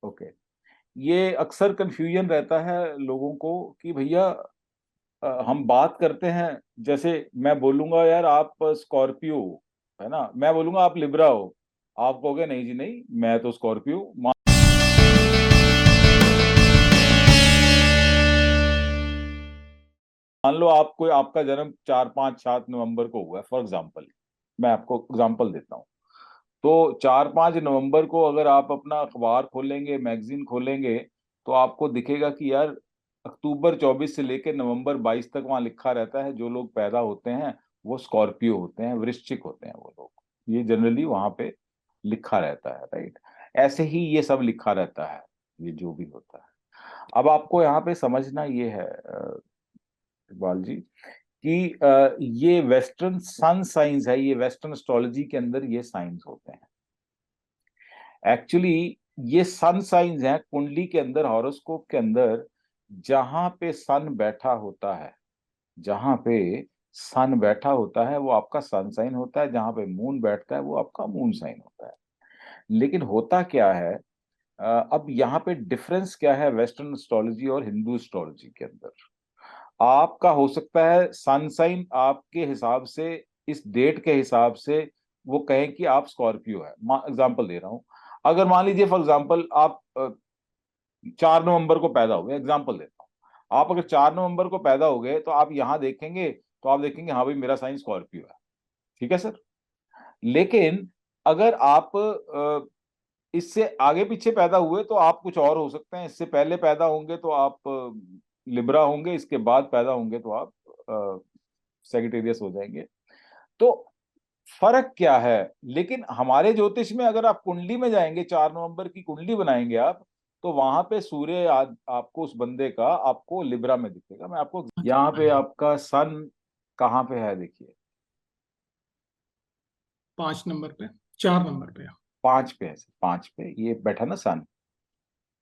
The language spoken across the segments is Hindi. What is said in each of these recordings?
ओके। ये अक्सर कंफ्यूजन रहता है लोगों को कि भैया हम बात करते हैं, जैसे मैं बोलूंगा यार आप स्कॉर्पियो हो, है ना, मैं बोलूंगा आप लिब्रा हो, आप कहोगे नहीं जी नहीं मैं तो स्कॉर्पियो। मान लो आपको, आपका जन्म 4 5 7 नवंबर को हुआ है फॉर एग्जाम्पल, मैं आपको एग्जाम्पल देता हूँ। तो 4 5 नवंबर को अगर आप अपना अखबार खोलेंगे, मैगजीन खोलेंगे, तो आपको दिखेगा कि यार अक्टूबर 24 से लेकर नवंबर 22 तक वहां लिखा रहता है जो लोग पैदा होते हैं वो स्कॉर्पियो होते हैं, वृश्चिक होते हैं वो लोग। ये जनरली वहां पे लिखा रहता है, राइट। ऐसे ही ये सब लिखा रहता है, ये जो भी होता है। अब आपको यहाँ पे समझना ये है इकबाल जी कि ये वेस्टर्न सन साइंस है, ये वेस्टर्न एस्ट्रोलॉजी के अंदर ये साइंस होते हैं। एक्चुअली ये सन साइंस हैं कुंडली के अंदर, हॉरोस्कोप के अंदर। जहां पे सन बैठा होता है, जहां पे सन बैठा होता है वो आपका सन साइन होता है, जहां पे मून बैठता है वो आपका मून साइन होता है। लेकिन होता क्या है, अब यहाँ पे डिफरेंस क्या है वेस्टर्न एस्ट्रोलॉजी और हिंदू एस्ट्रोलॉजी के अंदर। आपका हो सकता है सन साइन आपके हिसाब से, इस डेट के हिसाब से वो कहें कि आप स्कॉर्पियो है। एग्जांपल दे रहा हूं, अगर मान लीजिए फॉर एग्जांपल आप 4 नवंबर को पैदा हो गए, एग्जांपल देता हूँ, आप अगर 4 नवंबर को पैदा हो गए तो आप यहाँ देखेंगे तो आप देखेंगे हाँ भाई मेरा साइन स्कॉर्पियो है, ठीक है सर। लेकिन अगर आप इससे आगे पीछे पैदा हुए तो आप कुछ और हो सकते हैं, इससे पहले पैदा होंगे तो आप लिब्रा होंगे, इसके बाद पैदा होंगे तो आप सेजिटेरियस हो जाएंगे। तो फर्क क्या है, लेकिन हमारे ज्योतिष में अगर आप कुंडली में जाएंगे, 4 नवंबर की कुंडली बनाएंगे आप, तो वहां पे सूर्य आपको उस बंदे का आपको लिब्रा में दिखेगा। मैं आपको यहाँ पे आपका सन कहाँ पे है देखिए, 5 नंबर पे, 4 नंबर पे। 5 पे है, 5 पे ये बैठा ना सन।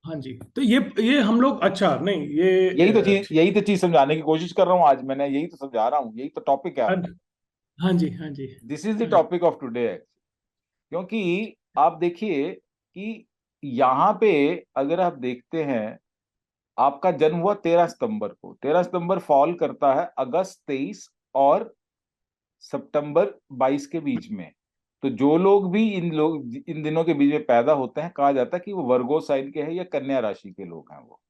हाँ जी, तो ये हम लोग, अच्छा नहीं ये यही तो चीज समझाने की कोशिश कर रहा हूँ आज, मैंने यही तो समझा रहा हूँ, यही तो टॉपिक है आपका। हाँ जी, हाँ जी, दिस इज द हाँ जी। Topic of today. क्योंकि आप देखिए कि यहाँ पे अगर आप देखते हैं, आपका जन्म हुआ 13 सितंबर को, 13 सितंबर फॉल करता है अगस्त 23 और सितंबर 22 के बीच में। तो जो लोग भी इन दिनों के बीच में पैदा होते हैं, कहा जाता है कि वो वर्गो साइन के हैं या कन्या राशि के लोग हैं वो।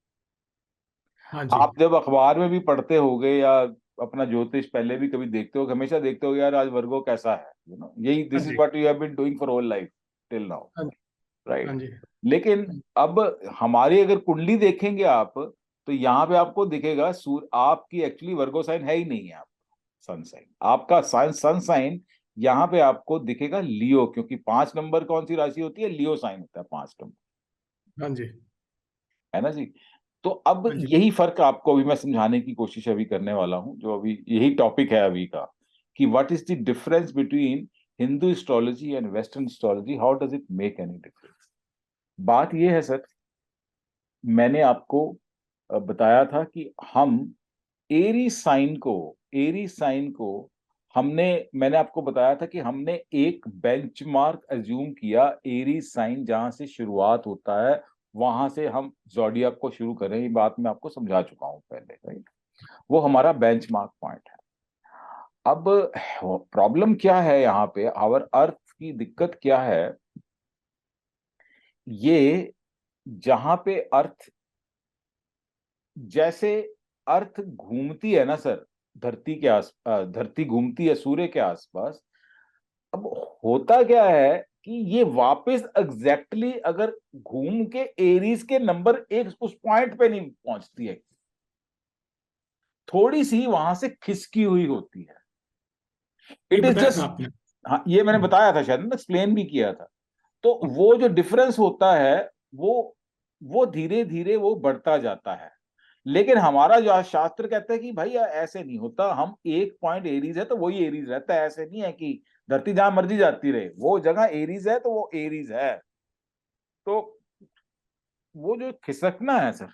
हाँ जी, आप जब अखबार में भी पढ़ते होगे या अपना ज्योतिष पहले भी कभी देखते हो, हमेशा देखते हो यार आज वर्गो कैसा है, यही हाँ दिस इज जी, what you have been doing for all life till now, हाँ जी, हाँ राइट। जी। लेकिन अब हमारी अगर कुंडली देखेंगे आप, तो यहाँ पे आपको दिखेगा सूर्य आपकी एक्चुअली वर्गो साइन है ही नहीं है, आप सन साइन, आपका साइन सन साइन यहाँ पे आपको दिखेगा लियो, क्योंकि 5 नंबर कौन सी राशि होती है, लियो साइन होता है 5 नंबर, हाँ जी, है ना जी। तो अब हाँ जी। यही फर्क आपको अभी मैं समझाने की कोशिश अभी करने वाला हूं, जो अभी यही टॉपिक है अभी का, कि what is the difference between Hindu astrology and western astrology, how does it make any difference. बात यह है सर, मैंने आपको बताया था कि हम एरी साइन को हमने, मैंने आपको बताया था कि हमने एक बेंचमार्क अज्यूम किया, एरी साइन जहां से शुरुआत होता है वहां से हम जोडियाक को शुरू करें, ये बात मैं आपको समझा चुका हूं पहले, राइट। वो हमारा बेंचमार्क पॉइंट है। अब प्रॉब्लम क्या है यहाँ पे, आवर अर्थ की दिक्कत क्या है, ये जहां पे अर्थ, जैसे अर्थ घूमती है ना सर, धरती घूमती है सूर्य के आसपास। अब होता क्या है कि ये वापस एग्जैक्टली अगर घूम के एरीज के नंबर एक उस पॉइंट पे नहीं पहुंचती है, थोड़ी सी वहां से खिसकी हुई होती है। ये इट इज बताया था जस्ट, आपने। हाँ ये मैंने बताया था, शायद एक्सप्लेन भी किया था। तो वो जो डिफरेंस होता है वो वो धीरे धीरे वो बढ़ता जाता है। लेकिन हमारा जो शास्त्र कहता है कि भाई ऐसे नहीं होता, हम एक पॉइंट एरीज है तो वही एरीज रहता है, ऐसे नहीं है कि धरती जहां मर्जी जाती रहे, वो जगह एरीज है तो वो एरीज है। तो वो जो खिसकना है सर,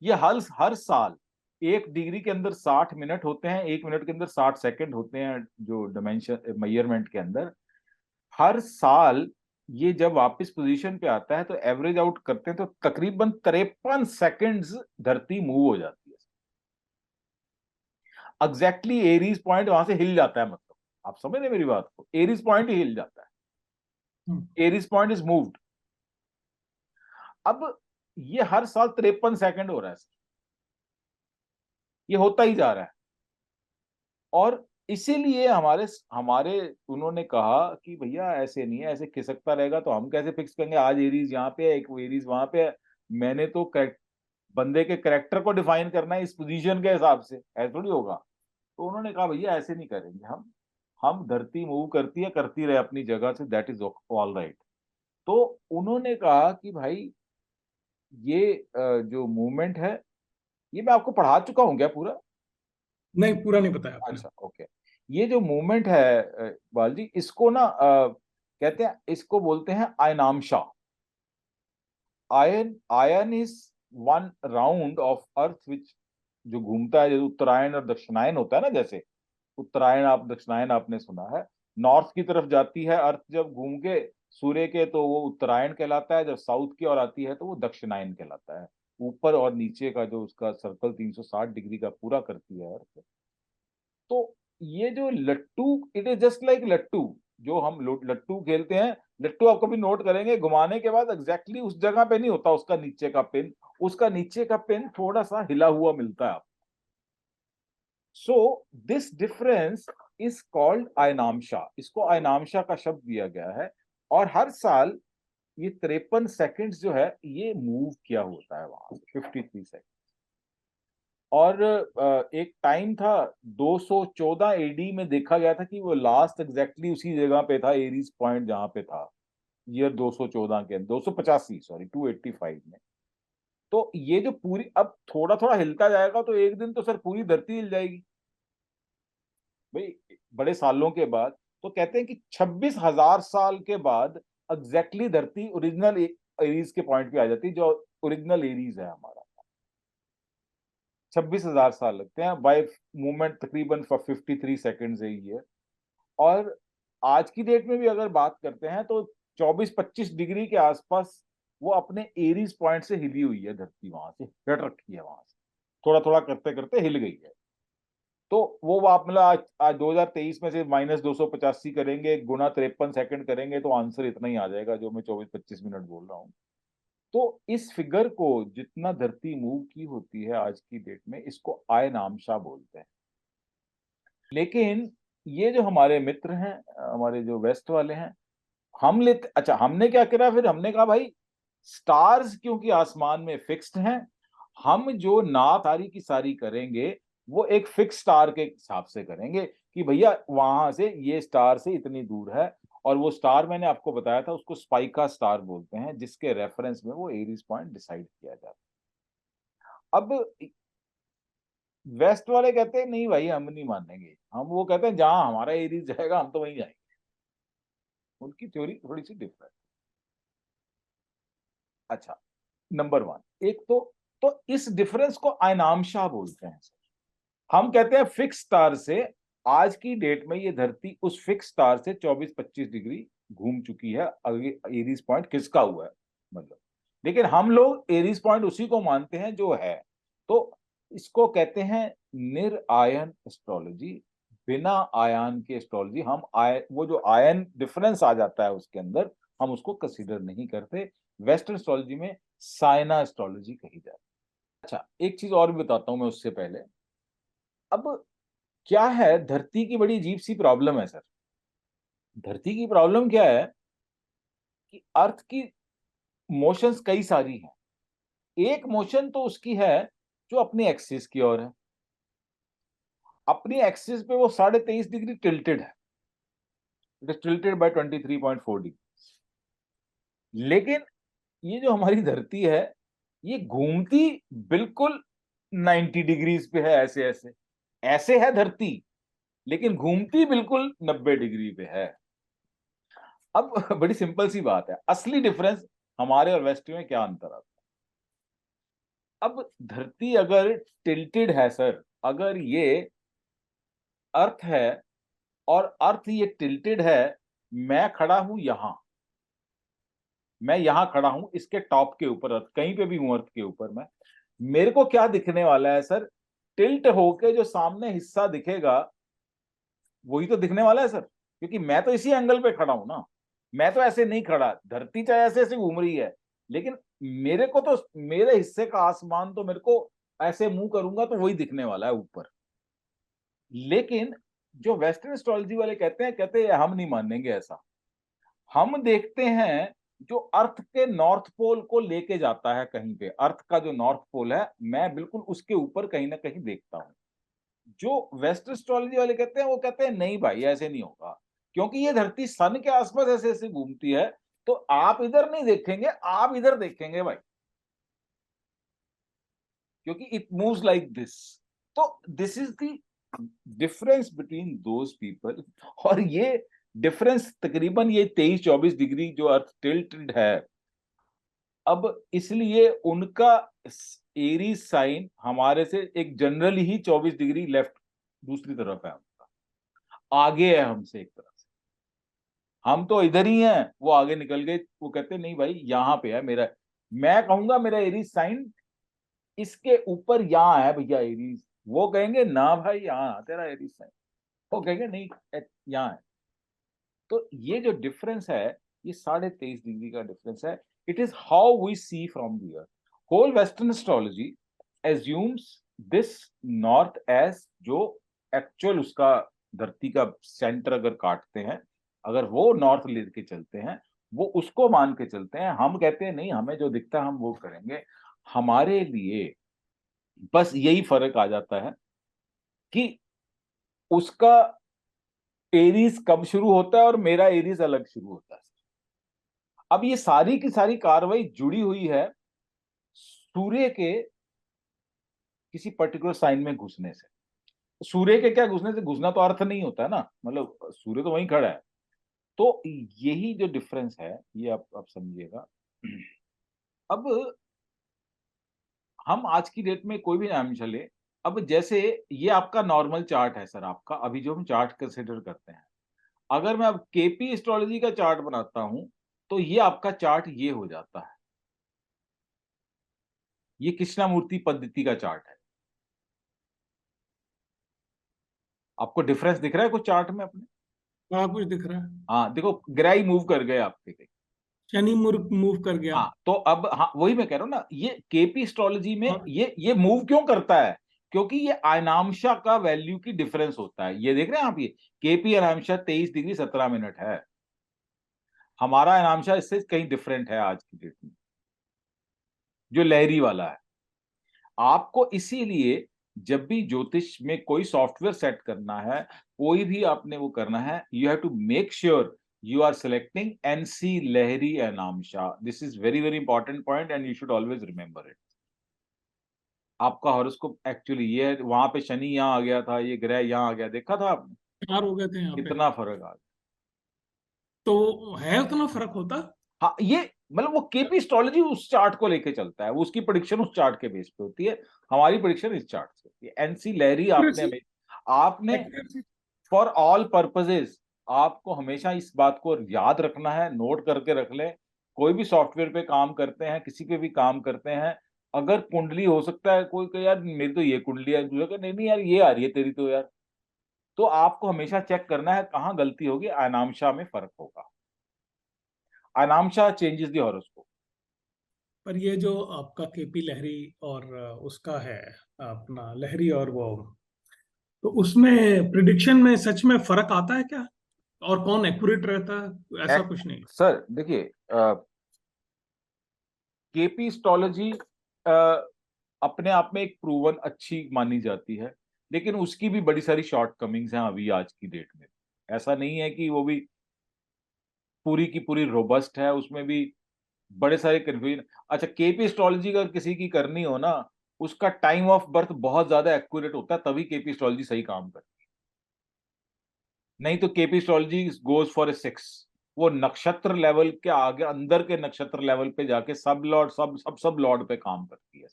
ये हर साल 1 डिग्री के अंदर 60 मिनट होते हैं, 1 मिनट के अंदर 60 सेकंड होते हैं, जो डायमेंशन मेजरमेंट के अंदर हर साल ये जब वापस पोजीशन पे आता है तो एवरेज आउट करते हैं तो तकरीबन 53 सेकंड्स धरती मूव हो जाती है। एग्जैक्टली एरीज पॉइंट वहां से हिल जाता है, मतलब आप समझ रहे हैं मेरी बात को, एरीज पॉइंट ही हिल जाता है, एरीज पॉइंट इज मूव्ड। अब ये हर साल 53 सेकंड हो रहा है सर, ये होता ही जा रहा है। और इसीलिए हमारे हमारे उन्होंने कहा कि भैया ऐसे नहीं है, ऐसे खिसकता रहेगा तो हम कैसे फिक्स करेंगे, आज एरीज यहाँ पे है, एक एरीज वहां पे है। मैंने तो बंदे के करेक्टर को डिफाइन करना है इस पोजीशन के हिसाब से, ऐसे थोड़ी होगा। तो उन्होंने कहा भैया ऐसे नहीं करेंगे हम धरती मूव करती है, करती रहे अपनी जगह से, दैट इज ऑल राइट। तो उन्होंने कहा कि भाई ये जो मूवमेंट है, ये मैं आपको पढ़ा चुका हूँ क्या पूरा? नहीं, पूरा नहीं बताया आपने। अच्छा ओके। ये जो मूवमेंट है बालजी, इसको ना कहते हैं, इसको बोलते हैं आयनामशा। आयन is one round of earth which, जो घूमता है, जैसे उत्तरायण और दक्षिणायन होता है ना, जैसे उत्तरायण आप दक्षिणायन आपने सुना है, नॉर्थ की तरफ जाती है अर्थ जब घूम के सूर्य के, तो वो उत्तरायण कहलाता है, जब साउथ की ओर आती है तो वो दक्षिणायन कहलाता है। ऊपर और नीचे का जो उसका सर्कल 360 डिग्री का पूरा करती है अर्थ। तो ये जो लट्टू, इट इज जस्ट लाइक लट्टू, जो हम लट्टू खेलते हैं, लट्टू आप कभी नोट करेंगे घुमाने के बाद एग्जैक्टली उस जगह पे नहीं होता उसका नीचे का पिन, उसका नीचे का पिन थोड़ा सा हिला हुआ मिलता है आपको। So this difference is called आयनामशा, इसको आयनामशा का शब्द दिया गया है। और हर साल ये 53 सेकंड्स जो है ये मूव किया होता है वहां से, 53 सेकंड। और एक टाइम था 214 एडी में देखा गया था कि वो लास्ट एग्जैक्टली उसी जगह पे था, एरीज पॉइंट जहां पे था, ईयर 214 के, 285 सॉरी 285 में। तो ये जो पूरी, अब थोड़ा थोड़ा हिलता जाएगा तो एक दिन तो सर पूरी धरती हिल जाएगी भाई, बड़े सालों के बाद। तो कहते हैं कि 26,000 साल के बाद एग्जैक्टली धरती ओरिजिनल एरीज के पॉइंट पे आ जाती है, जो ओरिजिनल एरीज है हमारा। 26,000 साल लगते हैं बाय मूवमेंट, तकरीबन 53 सेकेंड है ये। और आज की डेट में भी अगर बात करते हैं तो 24-25 डिग्री के आसपास वो अपने एरीज पॉइंट से हिली हुई है धरती, वहां से हट रखी है, वहां से थोड़ा थोड़ा करते करते हिल गई है। तो वो आप मतलब आज 2023 में से -285 करेंगे, गुना 53 सेकंड करेंगे तो आंसर इतना ही आ जाएगा जो मैं 24-25 मिनट बोल रहा हूँ। तो इस फिगर को, जितना धरती मूव की होती है आज की डेट में, इसको आयनामशा बोलते हैं। लेकिन ये जो हमारे मित्र हैं, हमारे जो वेस्ट वाले हैं, हम लेते, अच्छा हमने क्या करा फिर, हमने कहा भाई स्टार्स क्योंकि आसमान में फिक्स्ड हैं, हम जो नाप सारी की सारी करेंगे वो एक फिक्स स्टार के हिसाब से करेंगे कि भैया वहां से ये स्टार से इतनी दूर है। और वो स्टार मैंने आपको बताया था, उसको स्पाइका स्टार बोलते हैं, जिसके रेफरेंस में वो एरीज पॉइंट डिसाइड किया जाता है। अब वेस्ट वाले कहते हैं नहीं भाई हम नहीं मानेंगे, हम वो कहते हैं जहां हमारा एरीज जाएगा हम तो वहीं जाएंगे। उनकी थ्योरी थोड़ी सी डिफरेंट। अच्छा, नंबर वन, एक तो इस डिफरेंस को आयनामशा बोलते हैं सर। हम कहते हैं फिक्स स्टार से, आज की डेट में ये धरती उस फिक्स स्टार से 24-25 डिग्री घूम चुकी है, अभी एरीज पॉइंट किसका हुआ है मतलब। लेकिन हम लोग एरीज पॉइंट उसी को मानते हैं जो है। तो इसको कहते हैं निरायन एस्ट्रोलॉजी, बिना आयान की एस्ट्रोलॉजी। हम वो जो आयन डिफरेंस आ जाता है उसके अंदर, हम उसको कंसीडर नहीं करते। वेस्टर्न एस्ट्रोलॉजी में साइना एस्ट्रोलॉजी कही जाती है। अच्छा, एक चीज और भी बताता हूं मैं उससे पहले। अब क्या है, धरती की बड़ी अजीब सी प्रॉब्लम है सर। धरती की प्रॉब्लम क्या है कि अर्थ की मोशंस कई सारी हैं। एक मोशन तो उसकी है जो अपनी एक्सिस की ओर है, अपनी एक्सिस पे वो 23.5 डिग्री टिल्टेड है, it is tilted by 23.4 degree. लेकिन ये जो हमारी धरती है, ये घूमती बिल्कुल 90 डिग्रीज पे है, ऐसे ऐसे ऐसे है धरती, लेकिन घूमती बिल्कुल 90 डिग्री पे है। अब बड़ी सिंपल सी बात है, असली डिफरेंस हमारे और वेस्ट में क्या अंतर आता है। अब धरती अगर टिल्टेड है सर, अगर ये अर्थ है और अर्थ ये टिल्टेड है, मैं खड़ा हूं यहां, मैं यहाँ खड़ा हूं इसके टॉप के ऊपर, अर्थ कहीं पे भी हूं अर्थ के ऊपर, मैं मेरे को क्या दिखने वाला है सर, टिल्ट होके जो सामने हिस्सा दिखेगा वही तो दिखने वाला है सर, क्योंकि मैं तो इसी एंगल पे खड़ा हूं ना, मैं तो ऐसे नहीं खड़ा, धरती चाहे ऐसे ऐसे घूम रही है, लेकिन मेरे को तो मेरे हिस्से का आसमान तो मेरे को ऐसे मुंह करूंगा तो वही दिखने वाला है ऊपर। लेकिन जो वेस्टर्न एस्ट्रोलॉजी वाले कहते हैं हम नहीं मानेंगे ऐसा, हम देखते हैं जो अर्थ के नॉर्थ पोल को लेके जाता है कहीं पे, अर्थ का जो नॉर्थ पोल है मैं बिल्कुल उसके ऊपर कहीं ना कहीं देखता हूं। जो वेस्ट एस्ट्रोलॉजी वाले कहते हैं वो कहते हैं नहीं भाई ऐसे नहीं होगा, क्योंकि ये धरती सन के आसपास ऐसे ऐसे घूमती है, तो आप इधर नहीं देखेंगे आप इधर देखेंगे भाई, क्योंकि इट मूव्स लाइक दिस। तो this is the difference between those people. और ये डिफरेंस तकरीबन ये 23-24 डिग्री जो अर्थ टिल्टेड है, अब इसलिए उनका एरीज साइन हमारे से एक जनरली ही 24 डिग्री लेफ्ट दूसरी तरफ है, उनका आगे है हमसे एक तरफ से, हम तो इधर ही हैं, वो आगे निकल गए, वो कहते नहीं भाई यहाँ पे है मेरा, मैं कहूंगा मेरा एरीज साइन इसके ऊपर यहाँ है भैया एरीज, वो कहेंगे ना भाई यहाँ तेरा एरीज साइन, वो कहेंगे नहीं यहाँ है। तो ये जो डिफरेंस है ये 23.5 डिग्री का डिफरेंस है। It is how we see from the earth. Whole western astrology assumes this north as जो एक्चुअल उसका धरती का सेंटर अगर काटते हैं, अगर वो नॉर्थ लेके चलते हैं, वो उसको मान के चलते हैं। हम कहते हैं नहीं हमें जो दिखता है हम वो करेंगे। हमारे लिए बस यही फर्क आ जाता है कि उसका एरीज कब शुरू होता है और मेरा एरीज अलग शुरू होता है। अब ये सारी की सारी कार्रवाई जुड़ी हुई है सूर्य के किसी पर्टिकुलर साइन में घुसने से। सूर्य के क्या घुसने से, घुसना तो अर्थ नहीं होता है ना, मतलब सूर्य तो वहीं खड़ा है। तो यही जो डिफरेंस है ये आप समझिएगा। अब हम आज की डेट में कोई भी नाम चले, अब जैसे ये आपका नॉर्मल चार्ट है सर, आपका अभी जो हम चार्ट कंसिडर करते हैं, अगर मैं अब केपी एस्ट्रोलॉजी का चार्ट बनाता हूं तो ये आपका चार्ट ये हो जाता है, ये कृष्णामूर्ति पद्धति का चार्ट है। आपको डिफरेंस दिख रहा है कुछ चार्ट में अपने? हाँ कुछ दिख रहा है। हाँ देखो ग्रह ही मूव कर गए आपके कहीं। शनि मूव कर गया। हाँ तो अब हाँ वही मैं कह रहा हूँ ना, ये केपी एस्ट्रोलॉजी में और ये मूव क्यों करता है, क्योंकि ये आयनांशा का वैल्यू की डिफरेंस होता है। ये देख रहे हैं आप, ये केपी आयनांशा 23 डिग्री 17 मिनट है, हमारा आयनांशा इससे कहीं डिफरेंट है आज की डेट में, जो लहरी वाला है। आपको इसीलिए जब भी ज्योतिष में कोई सॉफ्टवेयर सेट करना है, कोई भी आपने वो करना है, you have to make sure you are selecting NC Lahiri Anamsha. This is very very important point and you should always remember it. आपका हॉरोस्कोप एक्चुअली ये है, वहां पे शनि यहाँ आ गया था, ये ग्रह यहाँ आ गया, देखा था आपने 4 हो गए थे यहाँ पे। कितना फर्क आ गया। तो है उतना फर्क होता? हाँ ये मतलब वो केपी एस्ट्रोलॉजी उस चार्ट को लेके चलता है, उसकी प्रेडिक्शन उस चार्ट के बेस पे होती है, हमारी प्रेडिक्शन इस चार्ट से होती है। एनसी लहरी आपने एक्यूरेसी। फॉर ऑल पर्पजेज आपको हमेशा इस बात को याद रखना है, नोट करके रख ले। कोई भी सॉफ्टवेयर पे काम करते हैं, किसी पे भी काम करते हैं, अगर कुंडली हो सकता है कोई कहे यार मेरी तो ये कुंडली है, दूसरा कहे नहीं नहीं यार ये आ रही है तेरी तो यार, तो आपको हमेशा चेक करना है कहाँ गलती होगी, अनामशा में फर्क होगा। अनामशा चेंजेस द हॉरोस्कोप। पर ये जो आपका केपी लहरी और उसका है अपना लहरी और वो, तो उसमें प्रिडिक्शन में सच में फर्क आता है क्या? और कौन एक्यूरेट रहता है, ऐसा कुछ नहीं? सर देखिए केपी एस्ट्रोलॉजी अपने आप में एक प्रूवन अच्छी मानी जाती है, लेकिन उसकी भी बड़ी सारी शॉर्ट कमिंग्स हैं अभी आज की डेट में। ऐसा नहीं है कि वो भी पूरी की पूरी रोबस्ट है, उसमें भी बड़े सारे कंफ्यूजन। अच्छा केपी एस्ट्रोलॉजी अगर किसी की करनी हो ना, उसका टाइम ऑफ बर्थ बहुत ज्यादा एक्यूरेट होता है, तभी केपी एस्ट्रोलॉजी सही काम करती है, नहीं तो KP astrology goes for a 6। वो नक्षत्र लेवल के आगे अंदर के नक्षत्र लेवल पे जाके सब लॉर्ड सब लॉर्ड पे काम करती है,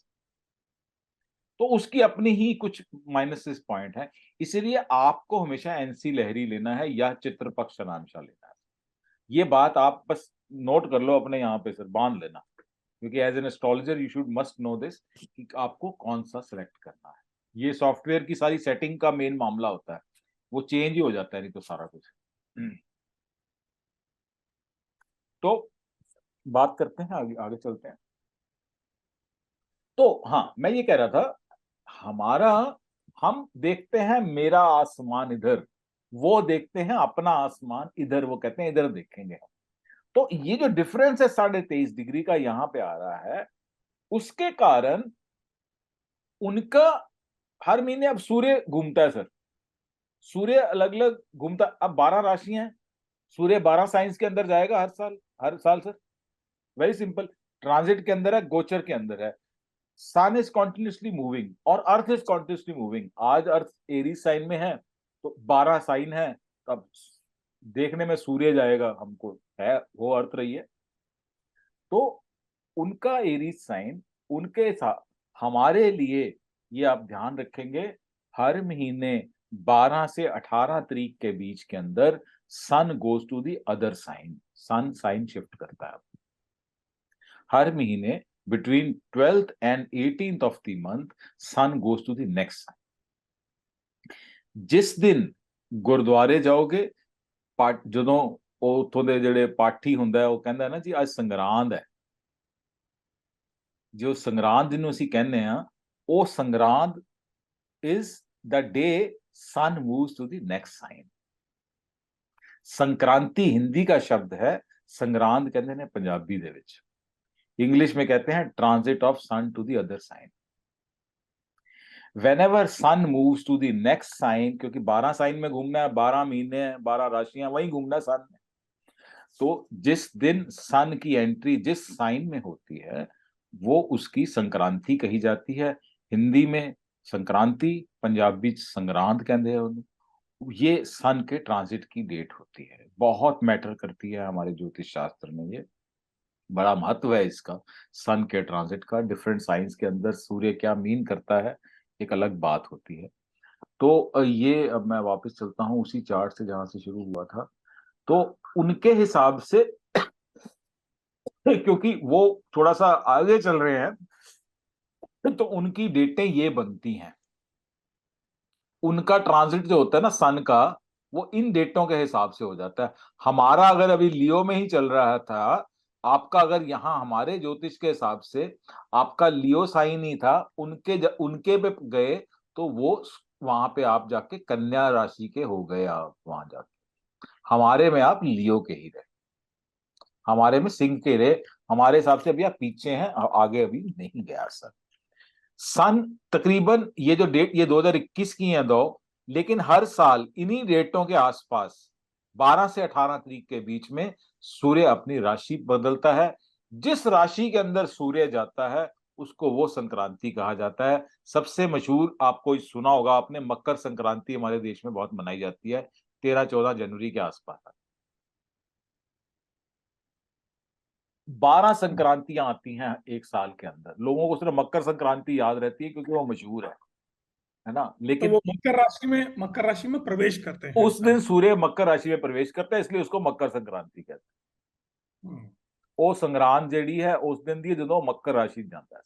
तो उसकी अपनी ही कुछ माइनसेस पॉइंट है। इसीलिए आपको हमेशा एनसी लहरी लेना है या चित्रपक्ष अनामशा लेना है। ये बात आप बस नोट कर लो अपने यहाँ पे सर, बांध लेना, क्योंकि as an astrologer you should must know this कि आपको कौन सा सेलेक्ट करना है। ये सॉफ्टवेयर की सारी सेटिंग का मेन मामला होता है, वो चेंज ही हो जाता है नहीं तो सारा कुछ। तो बात करते हैं, आगे आगे चलते हैं। तो हाँ, मैं ये कह रहा था, हमारा, हम देखते हैं मेरा आसमान इधर, वो देखते हैं अपना आसमान इधर, वो कहते हैं इधर देखेंगे हम। तो ये जो डिफरेंस है 23.5 डिग्री का यहाँ पे आ रहा है, उसके कारण उनका हर महीने अब सूर्य घूमता है सर, सूर्य अलग अलग घूमता। अब 12 राशियां हैं, सूर्य 12 साइंस के अंदर जाएगा हर साल सर। वेरी सिंपल, ट्रांजिट के अंदर है, गोचर के अंदर है। सन इज कॉन्टिन्यूसली मूविंग और अर्थ इज कॉन्टिन्यूसली मूविंग। आज अर्थ एरीज साइन में है, तो 12 साइन है, तब देखने में सूर्य जाएगा हमको, है वो अर्थ रही है। तो उनका एरीज साइन, उनके साथ हमारे लिए, ये आप ध्यान रखेंगे, हर महीने 12 से 18 तारीख के बीच के अंदर sun goes to the other sign, sun sign shift करता है। हर महीने between 12th and 18th of the month sun goes to the next sign. जिस दिन गुरुद्वारे जाओगे, ਜਦੋਂ ਉਥੋਂ ਦੇ ਜਿਹੜੇ ਪਾਠੀ ਹੁੰਦਾ ਉਹ ਕਹਿੰਦਾ ਨਾ ਜੀ ਅੱਜ ਸੰਗਰਾਂਦ ਹੈ, ਜੋ ਸੰਗਰਾਂਦ ਜਿਹਨੂੰ ਅਸੀਂ ਕਹਿੰਦੇ ਆ, ਉਹ Sangrand is the day sun moves to the next sign। Sankranti Hindi का शब्द है, संग्रांद कहते हैं पंजाबी दे विच, इंग्लिश में कहते हैं transit of sun to the other sign. whenever sun moves to the next sign, क्योंकि 12 साइन में घूमना है, 12 महीने हैं, 12 राशियां, वहीं घूमना है सन में। तो जिस दिन सन की एंट्री जिस साइन में होती है, वो उसकी संक्रांति कही जाती है। हिंदी में संक्रांति, पंजाबी संग्रांद कहते हैं। ये सन के ट्रांजिट की डेट होती है, बहुत मैटर करती है हमारे ज्योतिष शास्त्र में, ये बड़ा महत्व है इसका, सन के ट्रांजिट का। डिफरेंट साइंस के अंदर सूर्य क्या मीन करता है, एक अलग बात होती है। तो ये, अब मैं वापस चलता हूं उसी चार्ट से जहां से शुरू हुआ था। तो उनके हिसाब से क्योंकि वो थोड़ा सा आगे चल रहे हैं, तो उनकी डेटें ये बनती हैं। उनका ट्रांजिट जो होता है ना सन का, वो इन डेटों के हिसाब से हो जाता है। हमारा अगर अभी लियो में ही चल रहा था, आपका अगर यहाँ हमारे ज्योतिष के हिसाब से आपका लियो साइन ही था, उनके पे गए तो वो वहां पे आप जाके कन्या राशि के हो गए, आप वहां जाके। हमारे में आप लियो के ही रहे, हमारे में सिंह के रहे। हमारे हिसाब से अभी आप पीछे हैं, आगे अभी नहीं गया सर। सन तकरीबन ये जो डेट, ये 2021 की है दो, लेकिन हर साल इन्हीं डेटों के आसपास 12 से 18 तारीख के बीच में सूर्य अपनी राशि बदलता है। जिस राशि के अंदर सूर्य जाता है उसको वो संक्रांति कहा जाता है। सबसे मशहूर आपको सुना होगा आपने, मकर संक्रांति हमारे देश में बहुत मनाई जाती है 13-14 जनवरी के आसपास। 12 संक्रांतियां आती हैं एक साल के अंदर, लोगों को सिर्फ मकर संक्रांति याद रहती है क्योंकि वो मशहूर है ना, तो लेकिन वो मकर राशि में प्रवेश करते हैं उस दिन सूर्य मकर राशि में प्रवेश करता है, इसलिए उसको मकर संक्रांति कहते हम्म। हैं। वो संग्रांद जेडी है उस दिन दी जो मकर राशि में जाता है।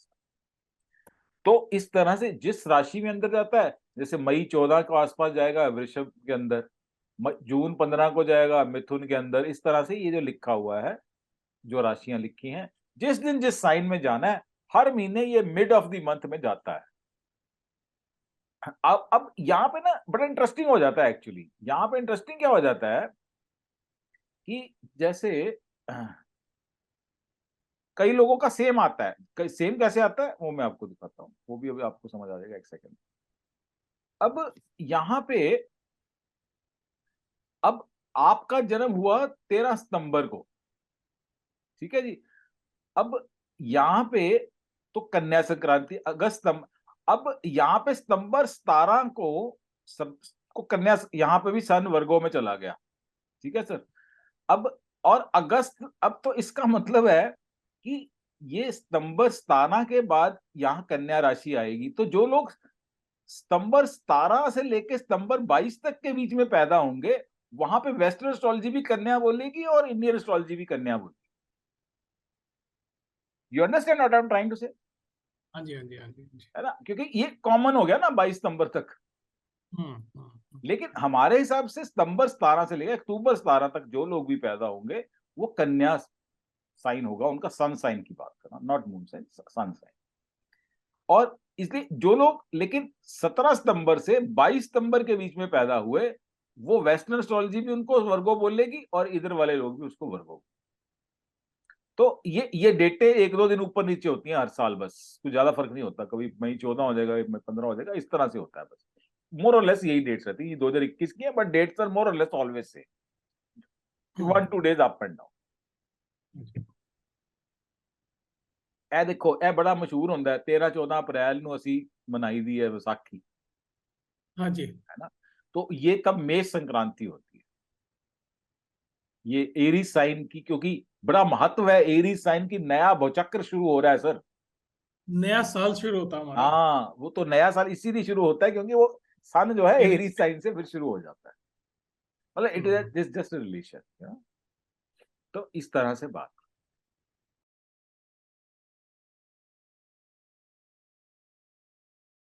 तो इस तरह से जिस राशि में अंदर जाता है, जैसे मई 14 के आसपास जाएगा वृषभ के अंदर, जून 15 को जाएगा मिथुन के अंदर, इस तरह से ये जो लिखा हुआ है, जो राशियां लिखी हैं, जिस दिन जिस साइन में जाना है, हर महीने ये मिड ऑफ द मंथ में जाता है। अब यहाँ पे ना बड़ा इंटरेस्टिंग हो जाता है। एक्चुअली यहाँ पे इंटरेस्टिंग क्या हो जाता है कि जैसे कई लोगों का सेम आता है, सेम कैसे आता है वो मैं आपको दिखाता हूँ, वो भी अभी आपको समझ आ जाएगा, एक सेकंड। अब यहाँ पे, अब आपका जन्म हुआ 13 सितंबर को, ठीक है जी। अब यहाँ पे तो कन्या संक्रांति अगस्त, अब यहाँ पे सितंबर 17 को कन्या, यहाँ पे भी सन वर्गों में चला गया, ठीक है सर। अब और अगस्त, अब तो इसका मतलब है कि ये सितंबर 17 के बाद यहाँ कन्या राशि आएगी। तो जो लोग सितंबर 17 से लेके सितंबर 22 तक के बीच में पैदा होंगे, वहां पे वेस्टर्न एस्ट्रोलॉजी भी कन्या बोलेगी और इंडियन एस्ट्रोलॉजी भी कन्या बोलेगी। You understand what I am trying to say? हाँ जी, हाँ जी, हाँ जी, हाँ जी। है ना, क्योंकि ये कॉमन हो गया ना 22 सितंबर तक। लेकिन हमारे हिसाब से सितंबर 17 से लेकर अक्टूबर 17 तक जो लोग भी पैदा होंगे वो कन्या साइन होगा, उनका सन साइन की बात करना, not moon sign, sun sign. और इसलिए जो लोग लेकिन 17 सितंबर से 22 सितंबर के बीच में पैदा हुए, वो वेस्टर्न एस्ट्रोलॉजी भी उनको वर्गो बोलेगी और इधर वाले लोग भी उसको वर्गो। तो ये डेटें एक दो दिन ऊपर नीचे होती हैं हर साल, बस कुछ ज्यादा फर्क नहीं होता, कभी मई 14 हो जाएगा, मई 15 हो जाएगा, इस तरह से होता है बस। मोर और लेस यही डेट्स रहती है, 2021 की है, बट डेट्स आर मोर और less always say 1-2 days up and down. ਇਹ ਦੇਖੋ, ਇਹ ਬੜਾ ਮਸ਼ਹੂਰ ਹੁੰਦਾ ਹੈ, 13-14 अप्रैल ਨੂੰ ਅਸੀਂ ਮਨਾਈ ਦੀ ਹੈ ਵਿਸਾਖੀ, हाँ जी। है ना। तो ये कब मेष संक्रांति होती है, ये एरी साइन की, क्योंकि बड़ा महत्व है एरी साइन की, नया भवचक्र शुरू हो रहा है सर। नया साल शुरू होता है हमारा। हाँ, वो तो नया साल इसीलिए शुरू होता है क्योंकि वो सन जो है एरी एरी साइन से फिर शुरू हो जाता है, मतलब इट इज जस्ट रिलेशन। तो इस तरह से बात